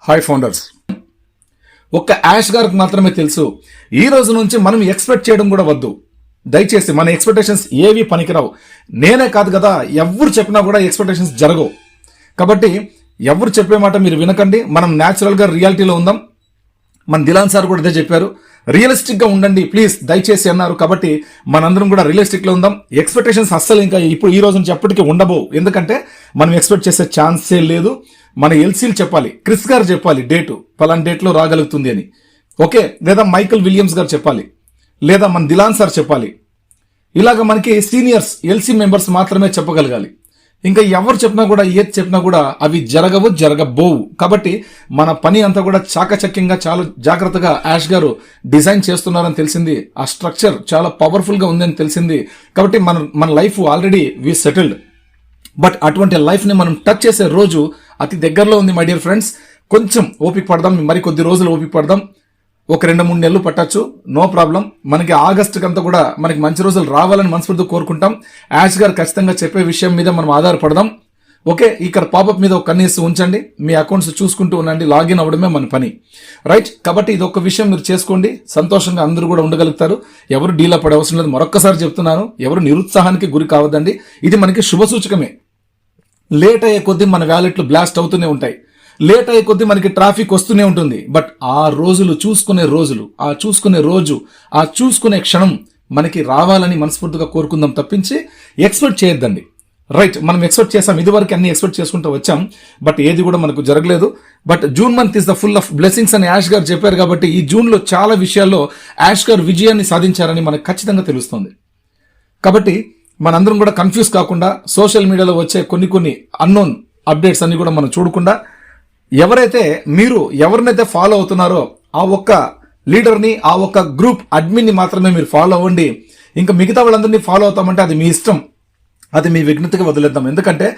Hi founders, ఒక్క ash గారికి మాత్రమే తెలుసు. ఈ రోజు నుంచి మనం ఎక్స్పెక్ట్ చేయడం కూడా వద్దు. దయచేసి మన ఎక్స్పెక్టేషన్స్ ఏవి పనికిరావు. నేనే కాదు కదా, ఎవరు చెప్పినా కూడా ఎక్స్పెక్టేషన్స్ జరగవు. కాబట్టి ఎవరు చెప్పే మాట మీరు వినకండి. మనం న్యాచురల్ గా రియాలిటీలో ఉందాం. మన దిలాన్ సార్ కూడా అదే చెప్పారు, రియలిస్టిక్ గా ఉండండి ప్లీజ్ దయచేసి అన్నారు. కాబట్టి మనందరం కూడా రియలిస్టిక్ లో ఉందాం. ఎక్స్పెక్టేషన్స్ అస్సలు ఇంకా ఇప్పుడు ఈ రోజు నుంచి ఎప్పటికీ ఉండబోవు. ఎందుకంటే మనం ఎక్స్పెక్ట్ చేసే ఛాన్సే లేదు. మన ఎల్సీలు చెప్పాలి, క్రిస్ గారు చెప్పాలి డేటు పలానా డేట్లో రాగలుగుతుంది అని, ఓకే, లేదా మైకల్ విలియమ్స్ గారు చెప్పాలి, లేదా మన దిలాన్ సార్ చెప్పాలి. ఇలాగ మనకి సీనియర్స్ ఎల్సీ మెంబర్స్ మాత్రమే చెప్పగలగాలి. ఇంకా ఎవరు చెప్పినా కూడా ఏది చెప్పినా కూడా అవి జరగబోవు. కాబట్టి మన పని అంతా కూడా చాకచక్యంగా చాలా జాగ్రత్తగా యాష్ గారు డిజైన్ చేస్తున్నారని తెలిసింది. ఆ స్ట్రక్చర్ చాలా పవర్ఫుల్ గా ఉందని తెలిసింది. కాబట్టి మన life already we settled. But అటువంటి లైఫ్ ని మనం టచ్ చేసే రోజు అతి దగ్గరలో ఉంది మై డియర్ ఫ్రెండ్స్. కొంచెం ఓపిక పడదాం, మరి కొద్ది రోజులు ఓపిక పడదాం. ఒక 2-3 నెలలు పట్టచ్చు, నో ప్రాబ్లం. మనకి ఆగస్టు కంతా కూడా మనకి మంచి రోజులు రావాలని మనస్ఫూర్తిగా కోరుకుంటాం. యాష్ గారు ఖచ్చితంగా చెప్పే విషయం మీద మనం ఆధారపడదాం. ఓకే, ఇక్కడ పాపప్ మీద ఒక కనీసం ఉంచండి, మీ అకౌంట్స్ చూసుకుంటూ ఉండండి, లాగిన్ అవ్వడమే మన పని, రైట్? కాబట్టి ఇది ఒక విషయం మీరు చేసుకోండి, సంతోషంగా అందరూ కూడా ఉండగలుగుతారు. ఎవరు డీలా పడే అవసరం లేదు. మరొక్కసారి చెప్తున్నాను, ఎవరు నిరుత్సాహానికి గురి కావద్దండి. ఇది మనకి శుభసూచకమే. లేట్ అయ్యే కొద్దీ మన వ్యాలెట్లు బ్లాస్ట్ అవుతూనే ఉంటాయి, లేట్ అయ్యే కొద్దీ మనకి ట్రాఫిక్ వస్తూనే ఉంటుంది. బట్ ఆ రోజులు చూసుకునే రోజు, ఆ చూసుకునే క్షణం మనకి రావాలని మనస్ఫూర్తిగా కోరుకుందాం తప్పించి ఎక్స్పెక్ట్ చేయొద్దండి, రైట్? మనం ఎక్స్పెక్ట్ చేసాం, ఇదివరకు అన్ని ఎక్స్పెక్ట్ చేసుకుంటూ వచ్చాం, బట్ ఏది కూడా మనకు జరగలేదు. But June month is the full of blessings అని యాష్ గారు చెప్పారు. కాబట్టి ఈ జూన్ లో చాలా విషయాల్లో యాష్ గారు విజయాన్ని సాధించారని మనకు ఖచ్చితంగా తెలుస్తుంది. కాబట్టి మనందరం కూడా కన్ఫ్యూజ్ కాకుండా సోషల్ మీడియాలో వచ్చే కొన్ని అన్నోన్ అప్డేట్స్ అన్ని కూడా మనం చూడకుండా, ఎవరినైతే ఫాలో అవుతున్నారో ఆ ఒక్క లీడర్ని, ఆ ఒక్క గ్రూప్ అడ్మిన్ ని మాత్రమే మీరు ఫాలో అవ్వండి. ఇంకా మిగతా వాళ్ళందరినీ ఫాలో అవుతామంటే అది మీ ఇష్టం, అది మీ విఘ్నతగా వదిలేద్దాం. ఎందుకంటే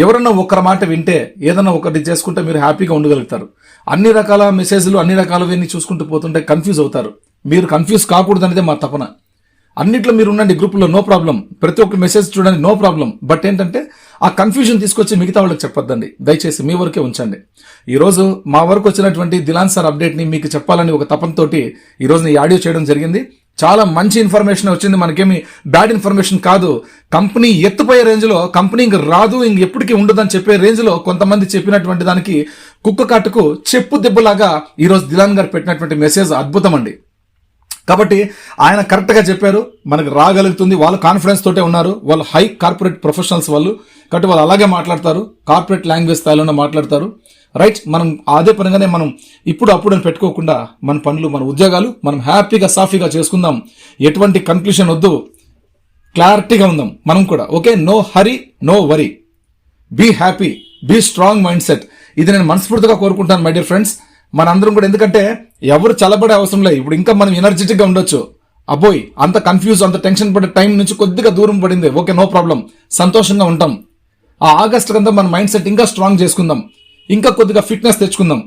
ఎవరన్నా ఒకరి మాట వింటే ఏదన్నా ఒకటి చేసుకుంటే మీరు హ్యాపీగా ఉండగలుగుతారు. అన్ని రకాల మెసేజ్లు అన్ని రకాలవన్నీ చూసుకుంటూ పోతుంటే కన్ఫ్యూజ్ అవుతారు. మీరు కన్ఫ్యూజ్ కాకూడదు అనేది మా తపన. అన్నిట్లో మీరు ఉండండి, గ్రూపులో నో ప్రాబ్లం, ప్రతి ఒక్క మెసేజ్ చూడండి, నో ప్రాబ్లం. బట్ ఏంటంటే ఆ కన్ఫ్యూజన్ తీసుకొచ్చి మిగతా వాళ్ళకి చెప్పొద్దండి, దయచేసి మీ వరకే ఉంచండి. ఈ రోజు మా వరకు వచ్చినటువంటి దిలాన్ సార్ అప్డేట్ ని మీకు చెప్పాలని ఒక తపనతోటి ఈ రోజు ఈ ఆడియో చేయడం జరిగింది. చాలా మంచి ఇన్ఫర్మేషన్ వచ్చింది, మనకేమి బ్యాడ్ ఇన్ఫర్మేషన్ కాదు. కంపెనీ ఎత్తుపోయే రేంజ్ లో, కంపెనీ ఇంక రాదు, ఇంక ఎప్పటికీ ఉండదని చెప్పే రేంజ్ లో కొంతమంది చెప్పినటువంటి దానికి కుక్క కాటుకు చెప్పు దెబ్బలాగా ఈ రోజు దిలాన్ గారు పెట్టినటువంటి మెసేజ్ అద్భుతం అండి. కాబట్టి ఆయన కరెక్ట్ గా చెప్పారు, మనకు రాగలుగుతుంది. వాళ్ళు కాన్ఫిడెన్స్ తోటే ఉన్నారు, వాళ్ళు హై కార్పొరేట్ ప్రొఫెషనల్స్ వాళ్ళు. కాబట్టి వాళ్ళు అలాగే మాట్లాడతారు, కార్పొరేట్ లాంగ్వేజ్ స్థాయిలోనే మాట్లాడతారు, రైట్? మనం అదే పనిగానే మనం అప్పుడు అని పెట్టుకోకుండా మన పనులు, మన ఉద్యోగాలు మనం హ్యాపీగా సాఫీగా చేసుకుందాం. ఎటువంటి కన్క్లూషన్ వద్దు, క్లారిటీగా ఉందాం మనం కూడా. Okay, no hurry, no worry, be happy, be strong mind set. ఇది నేను మనస్ఫూర్తిగా కోరుకుంటాను మై డియర్ ఫ్రెండ్స్. మనందరం కూడా, ఎందుకంటే ఎవరు చల్లబడే అవసరం లేదు. ఇప్పుడు ఇంకా మనం ఎనర్జెటిక్ గా ఉండొచ్చు. అబ్బోయ్, అంత కన్ఫ్యూజ్, అంత టెన్షన్ పడే టైం నుంచి కొద్దిగా దూరం పడింది. ఓకే, నో ప్రాబ్లం, సంతోషంగా ఉంటాం. ఆ ఆగస్టు కంతా మన మైండ్ సెట్ ఇంకా స్ట్రాంగ్ చేసుకుందాం, ఇంకా కొద్దిగా ఫిట్నెస్ తెచ్చుకుందాం,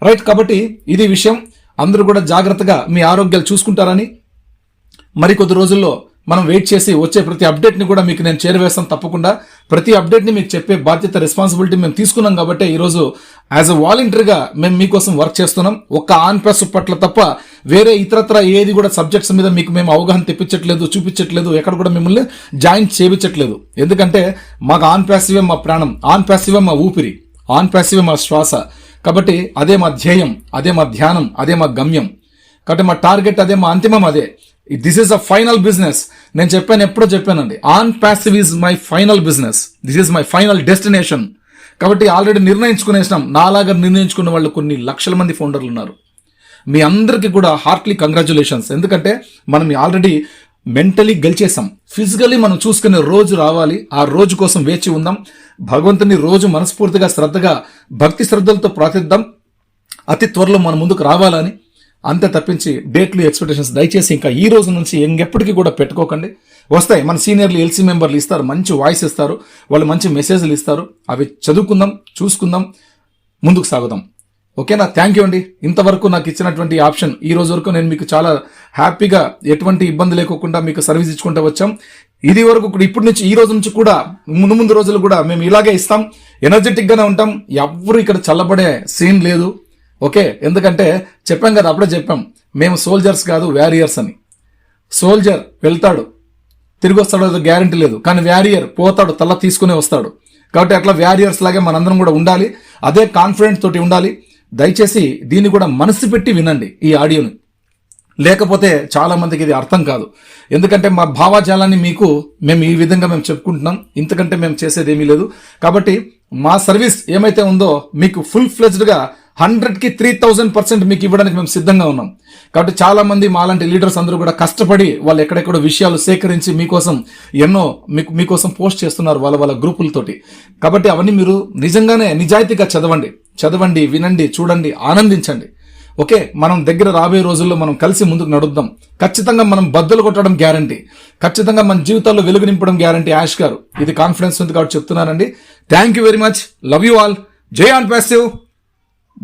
రైట్? కాబట్టి ఇది విషయం. అందరూ కూడా జాగ్రత్తగా మీ ఆరోగ్యాలు చూసుకుంటారని, మరికొద్ది రోజుల్లో మనం వెయిట్ చేసి వచ్చే ప్రతి అప్డేట్ ని కూడా మీకు నేను చేరవేస్తాను. తప్పకుండా ప్రతి అప్డేట్ ని మీకు చెప్పే బాధ్యత, రెస్పాన్సిబిలిటీ మేము తీసుకున్నాం. కాబట్టి ఈ రోజు యాజ్ అ వాలంటీర్గా మేము మీకోసం వర్క్ చేస్తున్నాం. ఒక్క ఆన్ ప్రెస్ పట్ల తప్ప వేరే ఇతరత్ర ఏది కూడా సబ్జెక్ట్స్ మీద మీకు మేము అవగాహన తెప్పించట్లేదు, చూపించట్లేదు, ఎక్కడ కూడా మిమ్మల్ని జాయిన్ చేయించట్లేదు. ఎందుకంటే మాకు ఆన్ ప్యాసివే మా ప్రాణం, ఆన్ ప్యాసివే మా ఊపిరి, ఆన్ ప్యాసివే మా శ్వాస. కాబట్టి అదే మా ధ్యేయం, అదే మా ధ్యానం, అదే మా గమ్యం. కాబట్టి మా టార్గెట్ అదే, మా అంతిమం అదే. This is a final business. నేను ఎప్పుడో చెప్పానండి, on passive is my final business, this is my final destination. కాబట్టి ఆల్రెడీ నిర్ణయించుకునేసినాం. నాలాగా నిర్ణయించుకున్న వాళ్ళు కొన్ని లక్షల మంది ఫౌండర్లు ఉన్నారు. మీ అందరికీ కూడా హార్ట్లీ కంగ్రాచులేషన్స్. ఎందుకంటే మనం ఆల్రెడీ మెంటలీ గెలిచేసాం. ఫిజికలీ మనం చూసుకునే రోజు రావాలి, ఆ రోజు కోసం వేచి ఉందాం. భగవంతుని రోజు మనస్ఫూర్తిగా శ్రద్ధగా భక్తి శ్రద్ధలతో ప్రార్థిద్దాం. అతి త్వరలో మన ముందుకు రావాలని, అంతే తప్పించి డేట్లు, ఎక్స్పెక్టేషన్స్ దయచేసి ఇంకా ఈ రోజు నుంచి ఇంకెప్పటికీ కూడా పెట్టుకోకండి. వస్తాయి, మన సీనియర్లు ఎల్సీ మెంబర్లు ఇస్తారు, మంచి వాయిస్ ఇస్తారు, వాళ్ళు మంచి మెసేజ్లు ఇస్తారు. అవి చదువుకుందాం, చూసుకుందాం, ముందుకు సాగుదాం. ఓకేనా? థ్యాంక్ యూ అండి. ఇంతవరకు నాకు ఇచ్చినటువంటి ఆప్షన్, ఈ రోజు వరకు నేను మీకు చాలా హ్యాపీగా ఎటువంటి ఇబ్బంది లేకుండా మీకు సర్వీస్ ఇచ్చుకుంటూ వచ్చాం. ఇది వరకు కూడా, ఇప్పటి నుంచి ఈ రోజు నుంచి కూడా ముందు రోజులు కూడా మేము ఇలాగే ఇస్తాం. ఎనర్జెటిక్ గానే ఉంటాం. ఎవరు ఇక్కడ చల్లబడే సీన్ లేదు. ఓకే, ఎందుకంటే చెప్పాం కదా, అప్పుడే చెప్పాం, మేము సోల్జర్స్ కాదు వ్యారియర్స్ అని. సోల్జర్ వెళ్తాడు, తిరిగి వస్తాడో అది గ్యారంటీ లేదు, కానీ వ్యారియర్ పోతాడు, తల తీసుకునే వస్తాడు. కాబట్టి అట్లా వ్యారియర్స్ లాగే మనందరం కూడా ఉండాలి, అదే కాన్ఫిడెన్స్ తోటి ఉండాలి. దయచేసి దీన్ని కూడా మనసు పెట్టి వినండి ఈ ఆడియోని, లేకపోతే చాలా మందికి ఇది అర్థం కాదు. ఎందుకంటే మా భావాజాలాన్ని మేము ఈ విధంగా మేము చెప్పుకుంటున్నాం, ఇంతకంటే మేము చేసేది ఏమీ లేదు. కాబట్టి మా సర్వీస్ ఏమైతే ఉందో మీకు ఫుల్ ఫ్లెజ్డ్ గా 100కి 3000% మీకు ఇవ్వడానికి మేము సిద్ధంగా ఉన్నాం. కాబట్టి చాలా మంది మాలాంటి లీడర్స్ అందరూ కూడా కష్టపడి వాళ్ళు ఎక్కడెక్కడో విషయాలు సేకరించి మీకోసం ఎన్నో మీకోసం పోస్ట్ చేస్తున్నారు వాళ్ళ గ్రూపులతోటి. కాబట్టి అవన్నీ మీరు నిజంగానే నిజాయితీగా చదవండి, వినండి, చూడండి, ఆనందించండి. ఓకే, మనం దగ్గర రాబోయే రోజుల్లో మనం కలిసి ముందుకు నడుద్దాం. ఖచ్చితంగా మనం బద్దలు కొట్టడం గ్యారంటీ, ఖచ్చితంగా మన జీవితాల్లో వెలుగు నింపడం గ్యారంటీ. యాష్ గారు, ఇది కాన్ఫిడెన్స్ ఉంది కాబట్టి చెప్తున్నానండి. Thank you very much, love you all. జై ఆన్ ప్యాసివ్,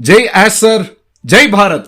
జై యాష్ సార్, జై భారత్.